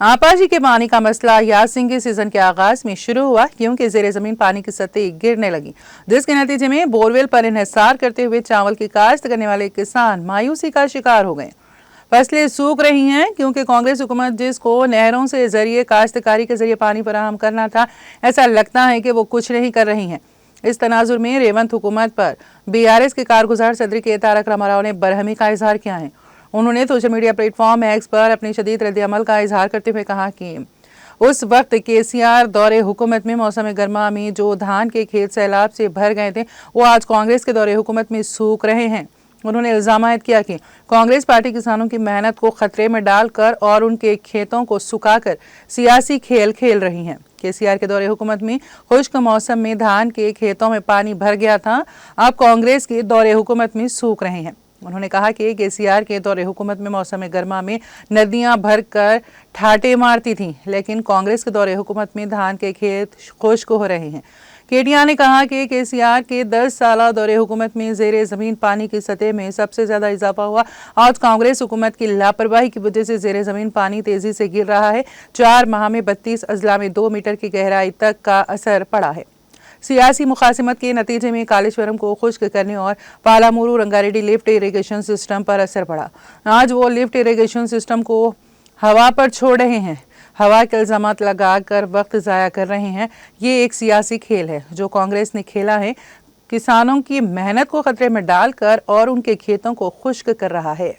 आपाजी के पानी का मसला यासिन के सीजन के आगाज में शुरू हुआ क्योंकि जेर जमीन पानी की सतह गिरने लगी, जिसके नतीजे में बोरवेल पर इन्हिसार करते हुए चावल की काश्त करने वाले किसान मायूसी का शिकार हो गए। फसलें सूख रही हैं क्योंकि कांग्रेस हुकूमत जिसको नहरों से जरिए काश्तकारी के जरिए पानी फराहम करना था, ऐसा लगता है कि वो कुछ नहीं कर रही हैं। इस तनाजुर में रेवंत हुकूमत पर BRS के कारगुजार सदर के तारक रामाराव ने बरहमी का इजहार किया है। उन्होंने सोशल मीडिया प्लेटफॉर्म एक्स पर अपनी शदीद रद्द-ए-अमल का इजहार करते हुए कहा कि उस वक्त KCR दौरे हुकूमत में मौसम गर्मा में जो धान के खेत सैलाब से भर गए थे, वो आज कांग्रेस के दौरे हुकूमत में सूख रहे हैं। उन्होंने इल्जाम आयद किया कि कांग्रेस पार्टी किसानों की मेहनत को खतरे में डालकर और उनके खेतों को सुखाकर सियासी खेल खेल रही है। KCR के दौरे हुकूमत में खुश्क मौसम में धान के खेतों में पानी भर गया था, अब कांग्रेस के दौरे हुकूमत में सूख रहे हैं। उन्होंने कहा कि KCR के दौरे हुकूमत में मौसम गर्मा में नदियां भर कर ठाटे मारती थीं, लेकिन कांग्रेस के दौरे हुकूमत में धान के खेत खुश्क हो रहे हैं। KTR ने कहा कि KCR के 10 साला दौरे हुकूमत में जेर जमीन पानी की सतह में सबसे ज्यादा इजाफा हुआ। आज कांग्रेस हुकूमत की लापरवाही की वजह से जेर जमीन पानी तेजी से गिर रहा है। 4 माह में 32 अजला में 2 मीटर की गहराई तक का असर पड़ा है। सियासी मुखासिमत के नतीजे में कालेश्वरम को खुश्क करने और पालामुरू रंगारेड्डी लिफ्ट इरिगेशन सिस्टम पर असर पड़ा। आज वो लिफ्ट इरिगेशन सिस्टम को हवा पर छोड़ रहे हैं, हवा के इल्जामात लगाकर वक्त ज़ाया कर रहे हैं। ये एक सियासी खेल है जो कांग्रेस ने खेला है, किसानों की मेहनत को खतरे में डालकर और उनके खेतों को खुश्क कर रहा है।